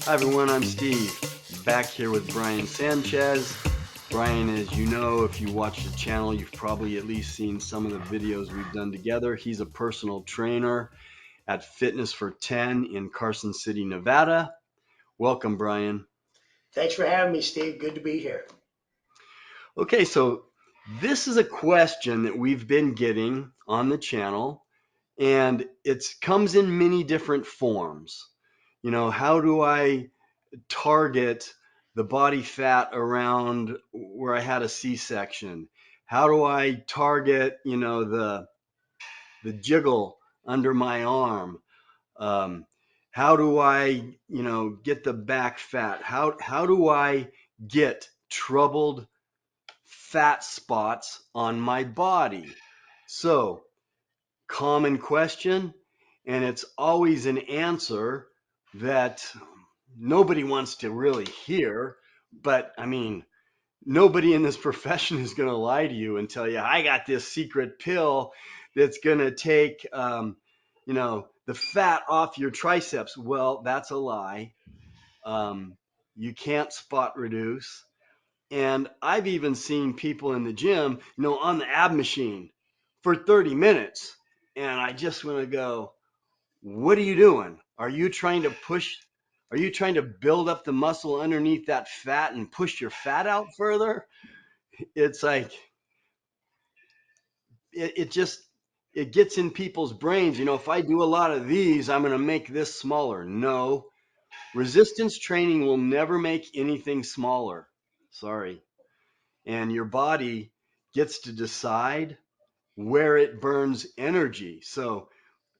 Hi everyone, I'm Steve, back here with Brian Sanchez. Brian, as you know, if you watch the channel, you've probably at least seen some of the videos we've done together. He's a personal trainer at Fitness for 10 in Carson City, Nevada. Welcome, Brian. Thanks for having me, Steve. Good to be here. Okay, so this is a question that we've been getting on the channel, and it comes in many different forms. How do I target the body fat around where I had a C-section? How do I target, the jiggle under my arm? Um, how do I, get the back fat? How do I get troubled fat spots on my body? So, common question, and it's always an answer that nobody wants to really hear. But I mean, nobody in this profession is going to lie to you and tell you, I got this secret pill that's going to take, the fat off your triceps. Well, that's a lie. You can't spot reduce. And I've even seen people in the gym, on the ab machine for 30 minutes. And I just want to go, what are you doing? Are you trying to build up the muscle underneath that fat and push your fat out further? It's like it just it gets in people's brains. If I do a lot of these, I'm going to make this smaller. No, resistance training will never make anything smaller. Sorry. And your body gets to decide where it burns energy. So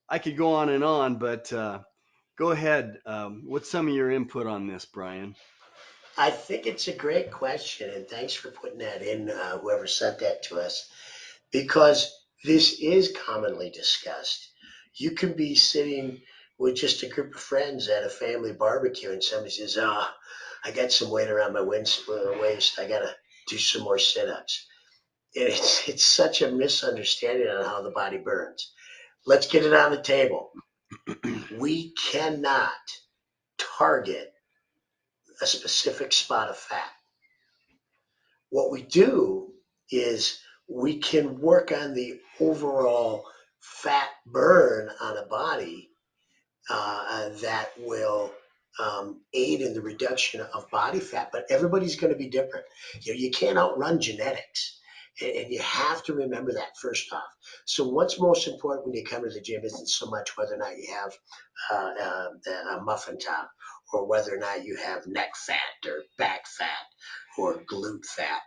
I could go on, but go ahead. What's some of your input on this, Brian? I think it's a great question, and thanks for putting that in, whoever sent that to us, because this is commonly discussed. You can be sitting with just a group of friends at a family barbecue, and somebody says, I got some weight around my waist. I got to do some more sit ups. And it's such a misunderstanding on how the body burns. Let's get it on the table. We cannot target a specific spot of fat. What we do is we can work on the overall fat burn on a body that will aid in the reduction of body fat. But everybody's going to be different. You can't outrun genetics. And you have to remember that first off. So, what's most important when you come to the gym isn't so much whether or not you have a muffin top or whether or not you have neck fat or back fat or glute fat.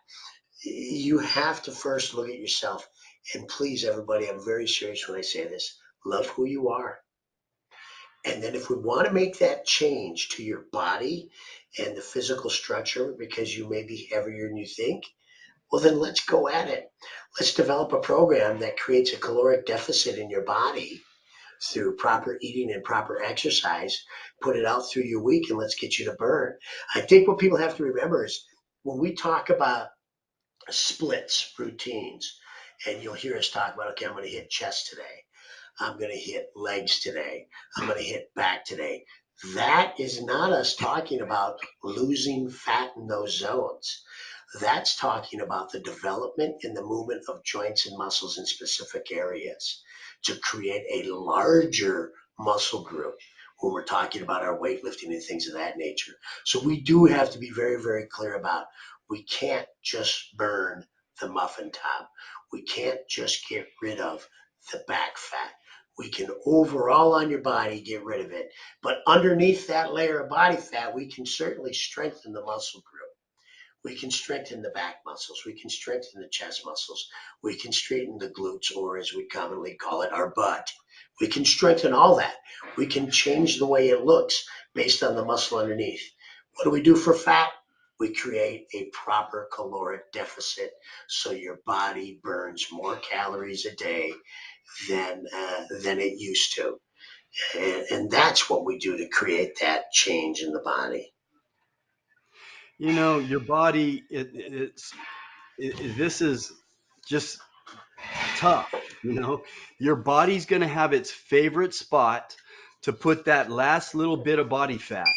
You have to first look at yourself. And please, everybody, I'm very serious when I say this, love who you are. And then if we want to make that change to your body and the physical structure because you may be heavier than you think, well, then let's go at it. Let's develop a program that creates a caloric deficit in your body through proper eating and proper exercise. Put it out through your week and let's get you to burn. I think what people have to remember is when we talk about splits routines, and you'll hear us talk about, okay, I'm going to hit chest today. I'm going to hit legs today. I'm going to hit back today. That is not us talking about losing fat in those zones. That's talking about the development and the movement of joints and muscles in specific areas to create a larger muscle group when we're talking about our weightlifting and things of that nature. So we do have to be very, very clear about we can't just burn the muffin top. We can't just get rid of the back fat. We can overall on your body get rid of it. But underneath that layer of body fat, we can certainly strengthen the muscle group. We can strengthen the back muscles. We can strengthen the chest muscles. We can straighten the glutes, or as we commonly call it, our butt. We can strengthen all that. We can change the way it looks based on the muscle underneath. What do we do for fat? We create a proper caloric deficit so your body burns more calories a day than it used to. And that's what we do to create that change in the body. Your body, this is just tough. Your body's going to have its favorite spot to put that last little bit of body fat.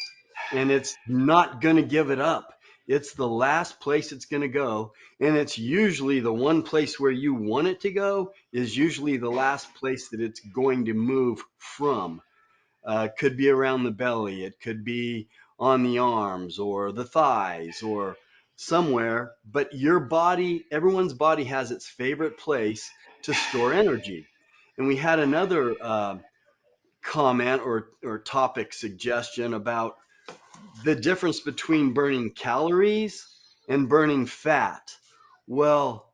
and it's not going to give it up. It's the last place it's going to go. And it's usually the one place where you want it to go is usually the last place that it's going to move from. It could be around the belly, it could be on the arms or the thighs or somewhere. But your body, everyone's body has its favorite place to store energy. And we had another comment or topic suggestion about the difference between burning calories and burning fat. Well,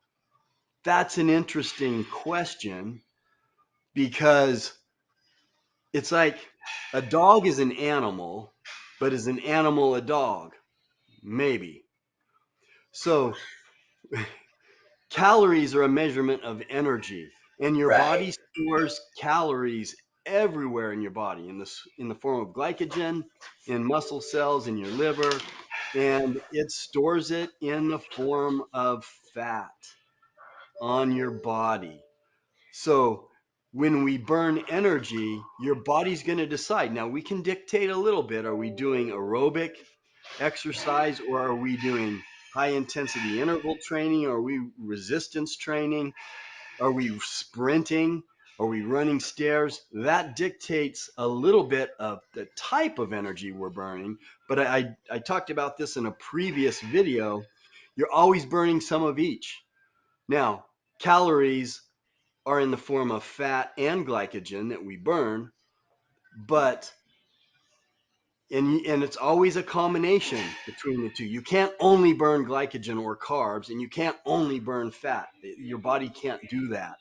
that's an interesting question because it's like a dog is an animal, but is an animal a dog? Maybe. So calories are a measurement of energy, and your Right. body stores calories everywhere in your body in the form of glycogen, in muscle cells, in your liver, and it stores it in the form of fat on your body. So when we burn energy, your body's going to decide. Now we can dictate a little bit. Are we doing aerobic exercise or are we doing high intensity interval training? Are we resistance training? Are we sprinting? Are we running stairs? That dictates a little bit of the type of energy we're burning. But I talked about this in a previous video. You're always burning some of each. Now, calories are in the form of fat and glycogen that we burn, but and it's always a combination between the two. You can't only burn glycogen or carbs, and you can't only burn fat. Your body can't do that.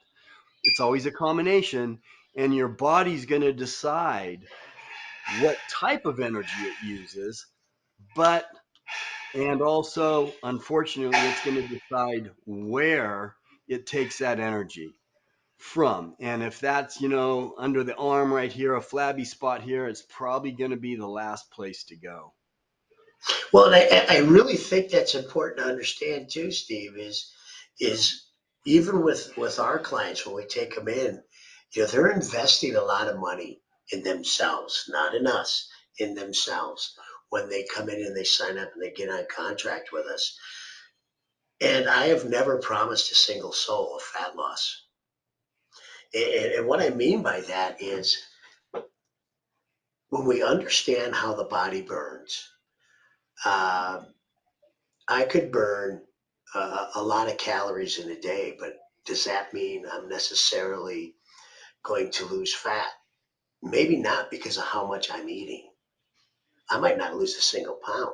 It's always a combination, and your body's going to decide what type of energy it uses, but and also, unfortunately, it's going to decide where it takes that energy from. And if that's, under the arm right here, a flabby spot here, it's probably going to be the last place to go. Well, and I really think that's important to understand too, Steve, is even with our clients when we take them in, they're investing a lot of money in themselves, not in us, in themselves when they come in and they sign up and they get on contract with us. And I have never promised a single soul of fat loss. And what I mean by that is when we understand how the body burns, uh, I could burn a lot of calories in a day, but does that mean I'm necessarily going to lose fat? Maybe not because of how much I'm eating. I might not lose a single pound.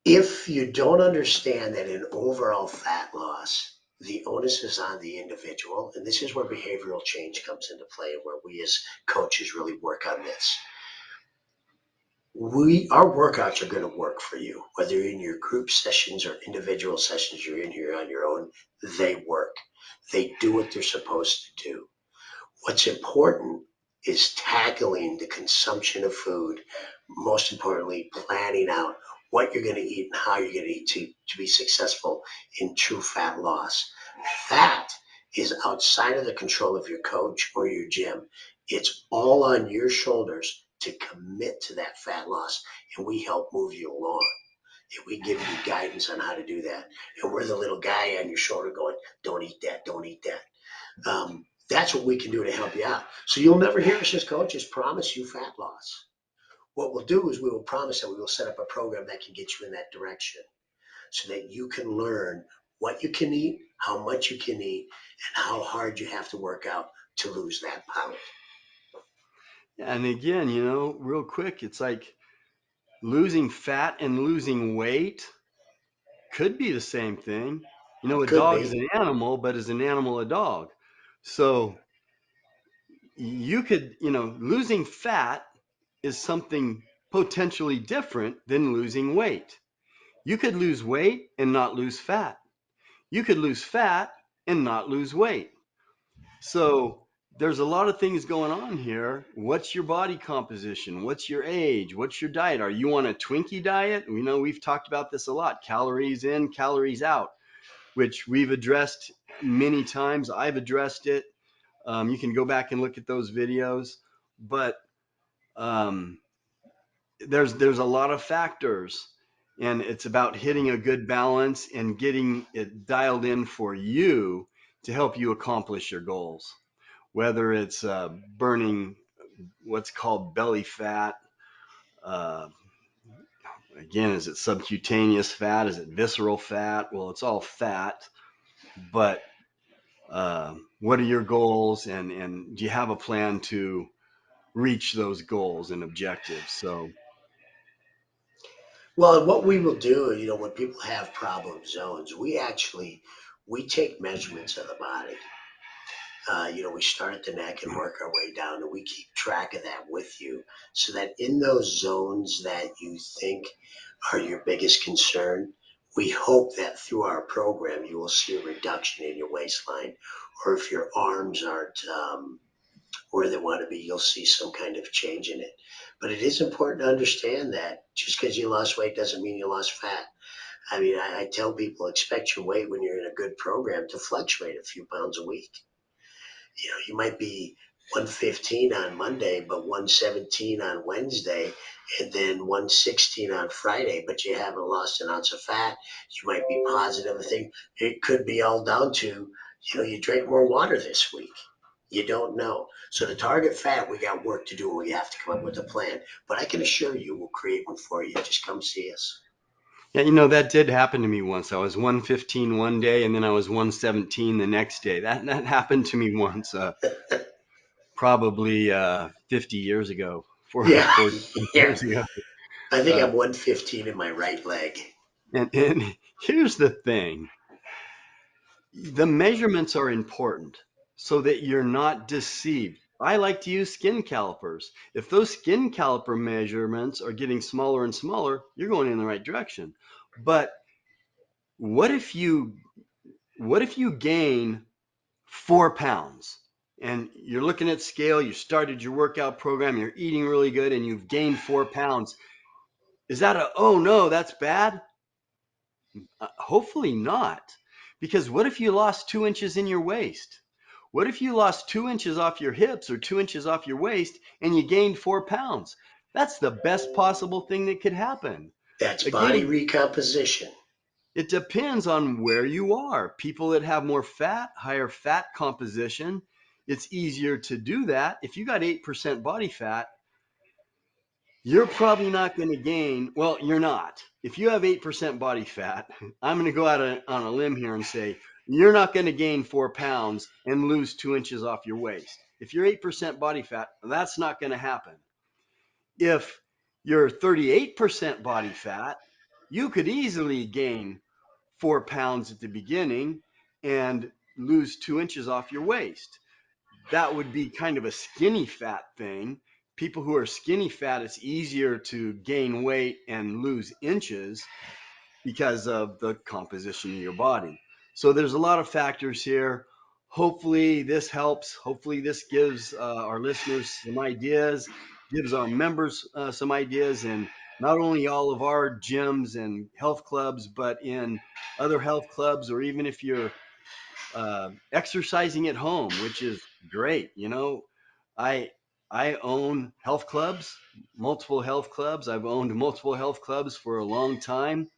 If you don't understand that in overall fat loss, the onus is on the individual, and this is where behavioral change comes into play, where we as coaches really work on this. Our workouts are going to work for you, whether you're in your group sessions or individual sessions, you're in here on your own. They work. They do what they're supposed to do. What's important is tackling the consumption of food. Most importantly, planning out what you're going to eat and how you're going to eat to be successful in true fat loss. That is outside of the control of your coach or your gym. It's all on your shoulders to commit to that fat loss, and we help move you along. And we give you guidance on how to do that. And we're the little guy on your shoulder going, don't eat that, don't eat that. That's what we can do to help you out. So you'll never hear us as coaches promise you fat loss. What we'll do is we will promise that we will set up a program that can get you in that direction so that you can learn what you can eat, how much you can eat, and how hard you have to work out to lose that pound. And again, real quick, it's like losing fat and losing weight could be the same thing. A Could dog is be. an animal, but is an animal a dog? So you could, losing fat is something potentially different than losing weight. You could lose weight and not lose fat. You could lose fat and not lose weight. So there's a lot of things going on here. What's your body composition? What's your age? What's your diet? Are you on a Twinkie diet? We know we've talked about this a lot. Calories in, calories out, which we've addressed many times. I've addressed it. You can go back and look at those videos. But um, there's a lot of factors, and it's about hitting a good balance and getting it dialed in for you to help you accomplish your goals. Whether it's burning what's called belly fat, uh, again, is it subcutaneous fat? Is it visceral fat? Well, it's all fat, but what are your goals, and do you have a plan to reach those goals and objectives? So Well, what we will do, when people have problem zones, we take measurements of the body. We start at the neck and work our way down, and we keep track of that with you, so that in those zones that you think are your biggest concern, we hope that through our program you will see a reduction in your waistline, or if your arms aren't where they want to be, you'll see some kind of change in it. But it is important to understand that just because you lost weight doesn't mean you lost fat. I mean, I tell people expect your weight when you're in a good program to fluctuate a few pounds a week. You might be 115 on Monday, but 117 on Wednesday, and then 116 on Friday, but you haven't lost an ounce of fat. You might be positive. I think it could be all down to, you drink more water this week. You don't know. So to target fat, we got work to do. We have to come up with a plan. But I can assure you we'll create one for you. Just come see us. yeah, that did happen to me once. I was 115 one day, and then I was 117 the next day. That happened to me once, probably 50 years ago, for Yeah, 40 yeah. years ago. I think Uh, I'm 115 in my right leg. and here's the thing: the measurements are important so that you're not deceived. I like to use skin calipers. If those skin caliper measurements are getting smaller and smaller, you're going in the right direction. But what if you gain 4 pounds and you're looking at scale, you started your workout program, you're eating really good, and you've gained 4 pounds? Is that oh no, that's bad? Hopefully not. Because what if you lost 2 inches in your waist? What if you lost 2 inches off your hips or 2 inches off your waist and you gained 4 pounds? That's the best possible thing that could happen. That's body Again, recomposition. it depends on where you are. People that have more fat, higher fat composition, it's easier to do that. If you got 8% body fat, you're probably not going to gain. Well, you're not. If you have 8% body fat, I'm going to go out on a limb here and say you're not going to gain 4 pounds and lose 2 inches off your waist. If you're 8% body fat, that's not going to happen. If you're 38% body fat, you could easily gain 4 pounds at the beginning and lose 2 inches off your waist. That would be kind of a skinny fat thing. People who are skinny fat, it's easier to gain weight and lose inches because of the composition of your body. So there's a lot of factors here. Hopefully this helps. Hopefully this gives our listeners some ideas, gives our members some ideas, and not only all of our gyms and health clubs, but in other health clubs, or even if you're exercising at home, which is great. I I own health clubs, multiple health clubs. I've owned multiple health clubs for a long time,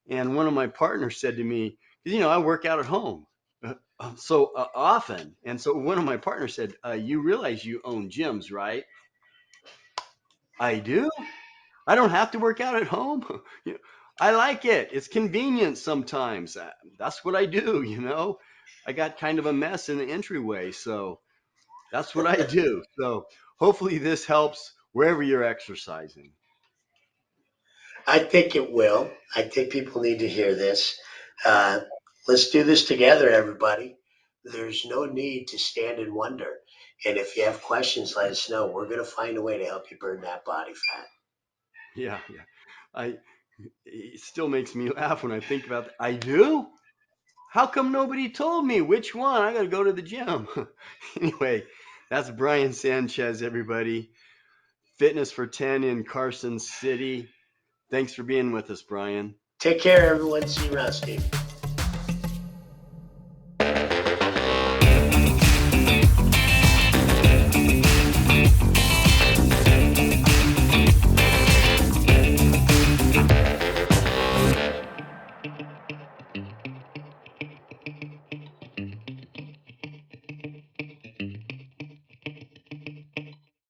and one of my partners said to me, because I work out at home so often, and so one of my partners said, "You realize you own gyms, right?" I do. I don't have to work out at home. I like it. It's convenient sometimes. That's what I do. I got kind of a mess in the entryway, so that's what I do. So hopefully this helps wherever you're exercising. I think it will. I think people need to hear this. Uh, let's do this together, everybody. There's no need to stand and wonder. And if you have questions, let us know. We're going to find a way to help you burn that body fat. Yeah, yeah. I It still makes me laugh when I think about that. I do? How come nobody told me which one? I got to go to the gym. Anyway, that's Brian Sanchez, everybody. Fitness for 10 in Carson City. Thanks for being with us, Brian. Take care, everyone. See you around, Steve.